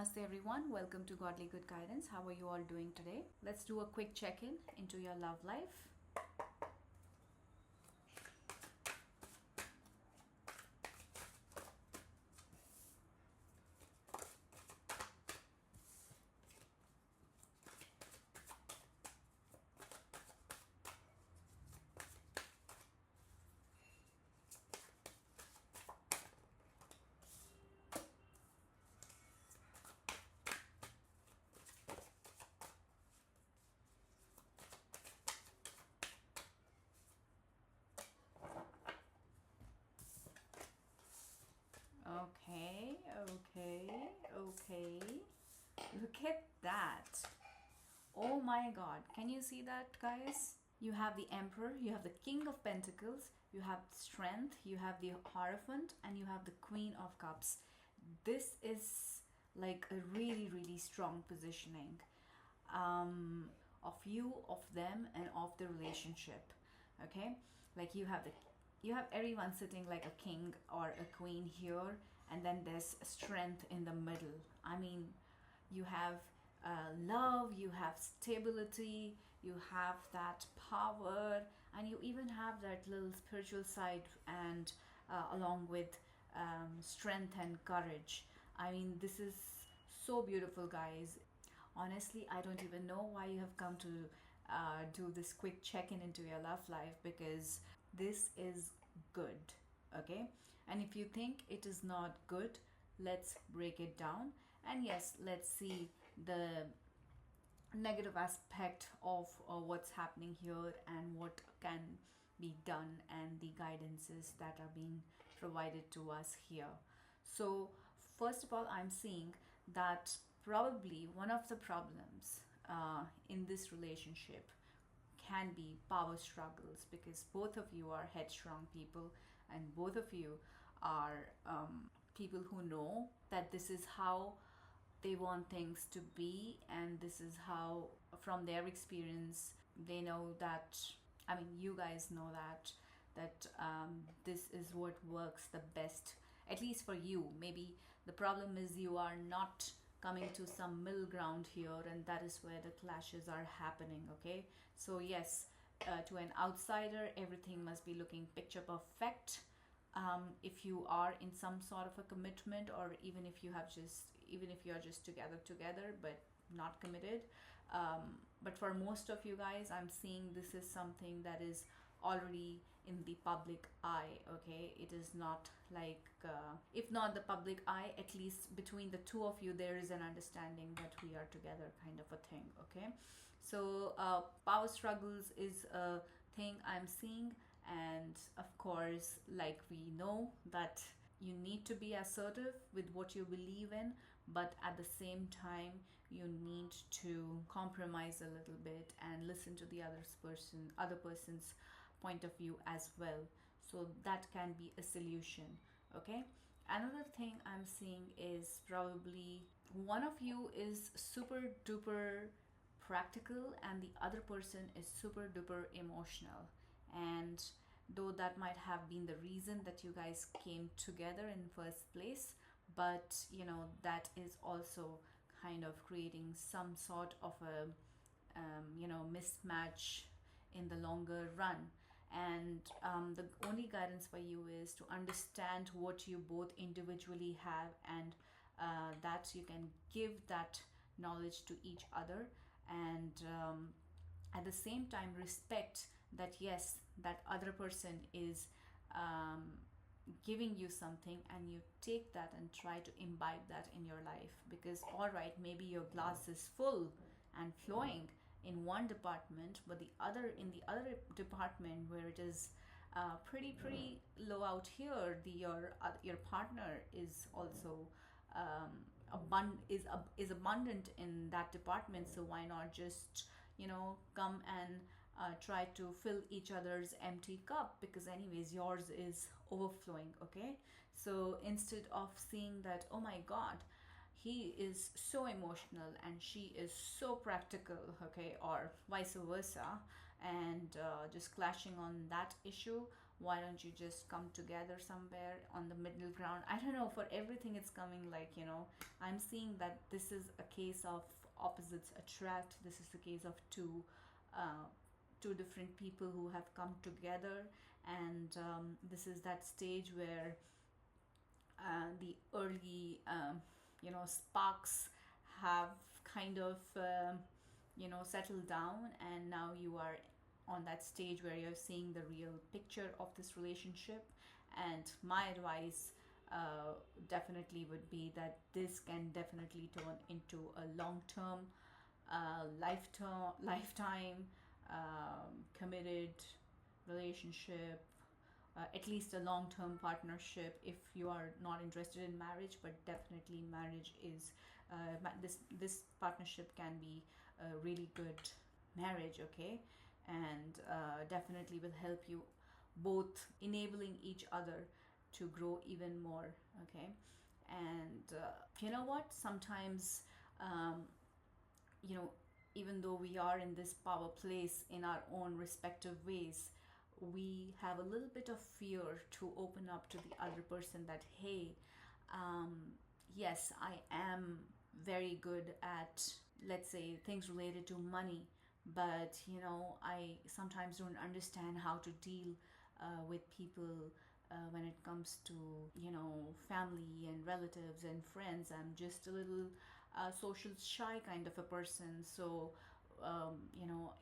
Namaste everyone, welcome to Godly Good Guidance. How are you all doing today? Let's do a quick check-in into your love life. Okay. Look at that. Oh my god. Can you see that, guys? You have the Emperor, you have the King of Pentacles, you have Strength, you have the Hierophant, and you have the Queen of Cups. This is like a really strong positioning of you, of them, and of the relationship. Okay, like you have everyone sitting like a king or a queen here, and then there's strength in the middle. I mean, you have love, you have stability, you have that power, and you even have that little spiritual side, and along with strength and courage. I mean, this is so beautiful, guys. Honestly, I don't even know why you have come to do this quick check-in into your love life, because this is good. Okay, and if you think it is not good, let's break it down, and yes, let's see the negative aspect of what's happening here and what can be done, and the guidances that are being provided to us here. So first of all, I'm seeing that probably one of the problems in this relationship can be power struggles, because both of you are headstrong people, and both of you are people who know that this is how they want things to be, and this is how, from their experience, they know that, I mean, you guys know that this is what works the best, at least for you. Maybe the problem is you are not coming to some middle ground here, and that is where the clashes are happening. Okay, so yes, to an outsider, everything must be looking picture perfect. If you are in some sort of a commitment, or even if you are just together but not committed, but for most of you guys, I'm seeing this is something that is already in the public eye. Okay, it is not like if not the public eye, at least between the two of you there is an understanding that we are together, kind of a thing. Okay, so power struggles is a thing I'm seeing, and of course, like, we know that you need to be assertive with what you believe in, but at the same time you need to compromise a little bit and listen to the other person's point of view as well, so that can be a solution. Okay, another thing I'm seeing is probably one of you is super duper practical and the other person is super duper emotional, and though that might have been the reason that you guys came together in first place, but that is also kind of creating some sort of a mismatch in the longer run. And the only guidance for you is to understand what you both individually have, and that you can give that knowledge to each other, and at the same time respect that yes, that other person is giving you something, and you take that and try to imbibe that in your life. Because all right, maybe your glass is full and flowing in one department, but in the other department where it is pretty low out here, your partner is also is abundant in that department. So why not just come and try to fill each other's empty cup, because anyways yours is overflowing. Okay, so instead of seeing that, oh my god, he is so emotional and she is so practical, okay, or vice versa, and just clashing on that issue, why don't you just come together somewhere on the middle ground? I don't know, for everything it's coming like, I'm seeing that this is a case of opposites attract. This is the case of two different people who have come together, and this is that stage where the early sparks have kind of settled down, and now you are on that stage where you're seeing the real picture of this relationship. And my advice definitely would be that this can definitely turn into a long term, lifetime committed relationship, at least a long term partnership if you are not interested in marriage. But definitely marriage is this partnership can be a really good marriage, okay? And definitely will help you both, enabling each other to grow even more, okay? And you know what, sometimes you know even though we are in this power place in our own respective ways, we have a little bit of fear to open up to the other person that, hey, um, yes, I am very good at, let's say, things related to money, but I sometimes don't understand how to deal with people when it comes to family and relatives and friends. I'm just a little social shy kind of a person. So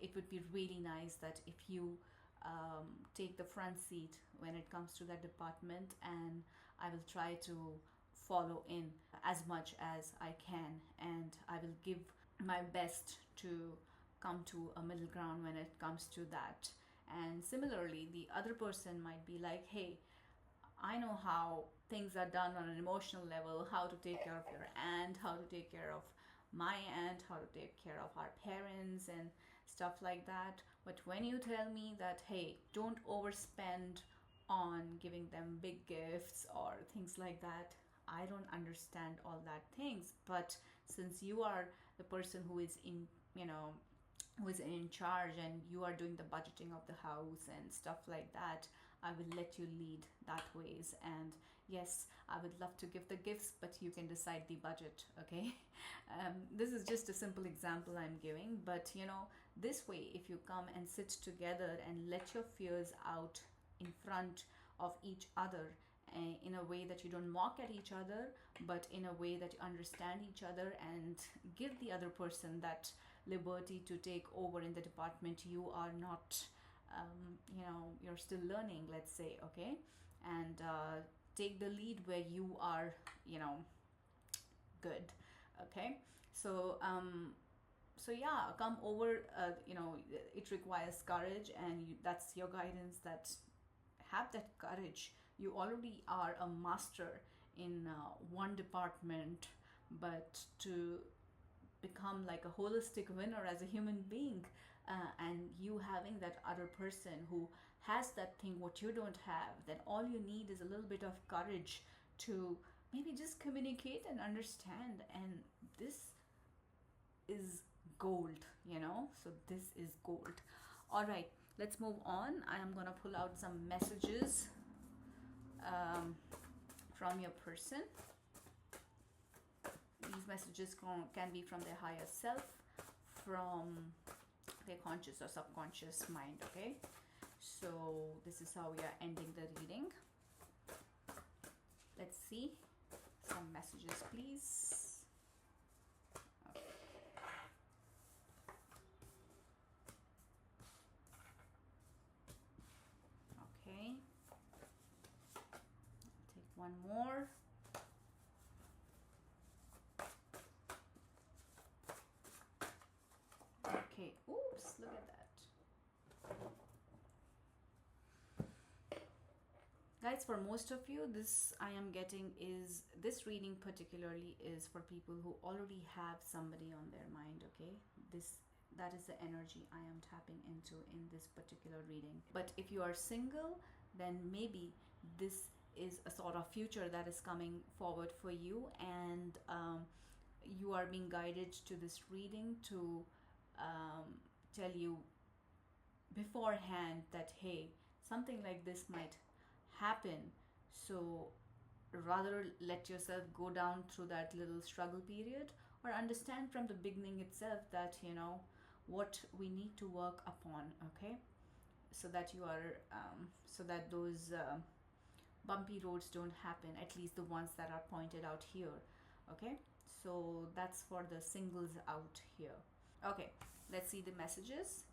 it would be really nice that if you take the front seat when it comes to that department, and I will try to follow in as much as I can, and I will give my best to come to a middle ground when it comes to that. And similarly, the other person might be like, hey, I know how things are done on an emotional level, how to take care of your aunt, how to take care of my aunt, how to take care of our parents and stuff like that. But when you tell me that, hey, don't overspend on giving them big gifts or things like that, I don't understand all that things. But since you are the person who is who is in charge, and you are doing the budgeting of the house and stuff like that, I will let you lead that ways. And yes, I would love to give the gifts, but you can decide the budget, okay? This is just a simple example I'm giving, but this way, if you come and sit together and let your fears out in front of each other, in a way that you don't mock at each other, but in a way that you understand each other and give the other person that liberty to take over in the department you are not, you're still learning, let's say, okay? And take the lead where you are, good, okay? So yeah, come over. It requires courage, and that's your guidance. That have that courage. You already are a master in one department, but to become like a holistic winner as a human being, and you having that other person who has that thing what you don't have, then all you need is a little bit of courage to maybe just communicate and understand, and this is gold, so this is gold. All right, let's move on. I am gonna pull out some messages from your person. These messages can be from their higher self, from their conscious or subconscious mind, okay? So this is how we are ending the reading. Let's see some messages, please. Okay, take one more. Okay, oops, look at that. Guys, for most of you, this I am getting is, this reading particularly is for people who already have somebody on their mind, okay? That is the energy I am tapping into in this particular reading. But if you are single, then maybe this is a sort of future that is coming forward for you, and you are being guided to this reading to tell you beforehand that, hey, something like this might happen. So rather let yourself go down through that little struggle period, or understand from the beginning itself that what we need to work upon, okay? So that you are so that those bumpy roads don't happen, at least the ones that are pointed out here, okay? So that's for the singles out here. Okay, let's see the messages.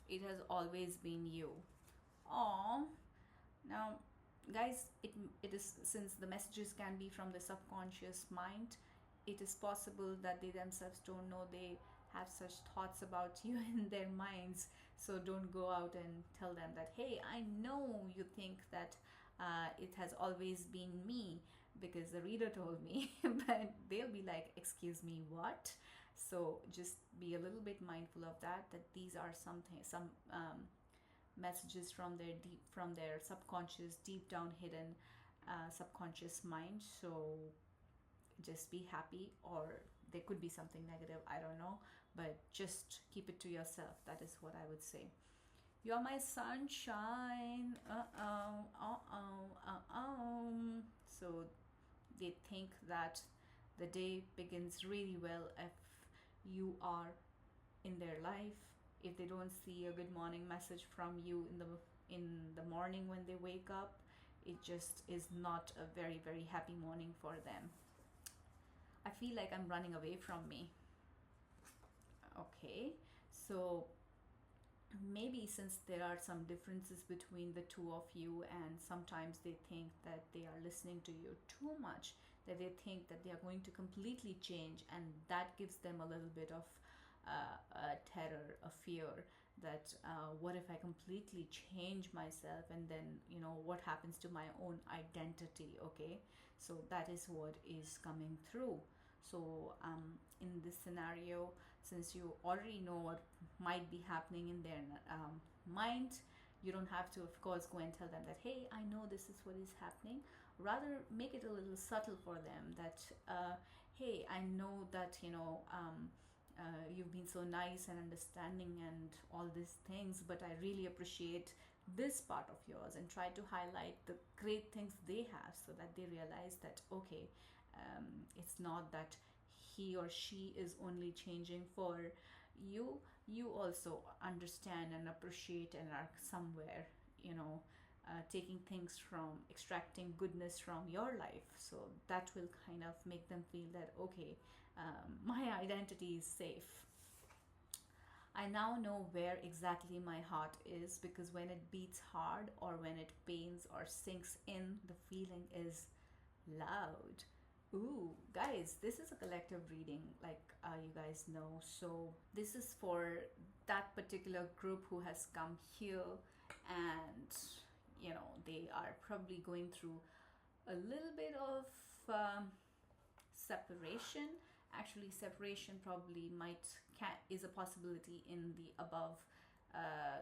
It has always been you. Oh, now guys, it is, since the messages can be from the subconscious mind, it is possible that they themselves don't know they have such thoughts about you in their minds. So don't go out and tell them that, hey, I know you think that it has always been me because the reader told me. But they'll be like, excuse me, what? So just be a little bit mindful of that, that these are some messages from their subconscious, deep down hidden subconscious mind. So just be happy, or there could be something negative, I don't know, but just keep it to yourself. That is what I would say. You're my sunshine. So they think that the day begins really well if you are in their life. If they don't see a good morning message from you in the morning when they wake up, it just is not a very, very happy morning for them. I feel like I'm running away from me. Okay, so maybe since there are some differences between the two of you, and sometimes they think that they are listening to you too much, that they think that they are going to completely change, and that gives them a little bit of a terror, a fear that what if I completely change myself, and then what happens to my own identity, okay? So that is what is coming through. So in this scenario, since you already know what might be happening in their mind, you don't have to, of course, go and tell them that, hey, I know this is what is happening. Rather, make it a little subtle for them that, hey, I know that, you've been so nice and understanding and all these things, but I really appreciate this part of yours, and try to highlight the great things they have, so that they realize that, okay, it's not that he or she is only changing for you. You also understand and appreciate and are somewhere, taking things from, extracting goodness from your life. So that will kind of make them feel that, okay, my identity is safe. I now know where exactly my heart is, because when it beats hard, or when it pains or sinks in, the feeling is loud. Ooh, guys, this is a collective reading, like you guys know. So this is for that particular group who has come here, and they are probably going through a little bit of separation. Actually, separation probably is a possibility in the above uh,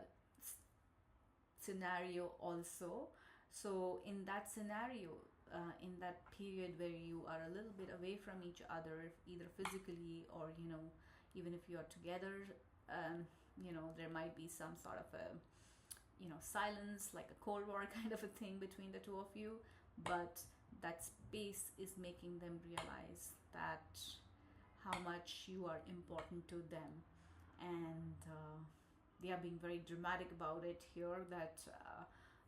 scenario also. So in that scenario, in that period where you are a little bit away from each other, either physically or even if you are together, there might be some sort of a silence, like a cold war kind of a thing between the two of you. But that space is making them realize that how much you are important to them, and they are being very dramatic about it here, that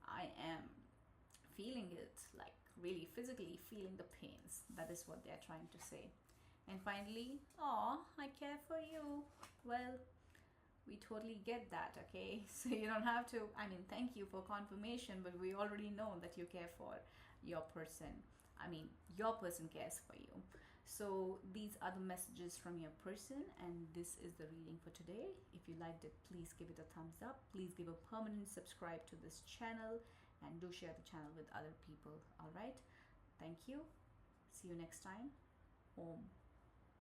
I am feeling it, like really physically feeling the pains. That is what they are trying to say. And finally, oh, I care for you. Well, we totally get that, okay? So you don't have to, I mean, thank you for confirmation, but we already know that you care for your person. I mean, your person cares for you. So these are the messages from your person, and this is the reading for today. If you liked it, please give it a thumbs up. Please give a permanent subscribe to this channel, and do share the channel with other people. All right, thank you. See you next time. Om.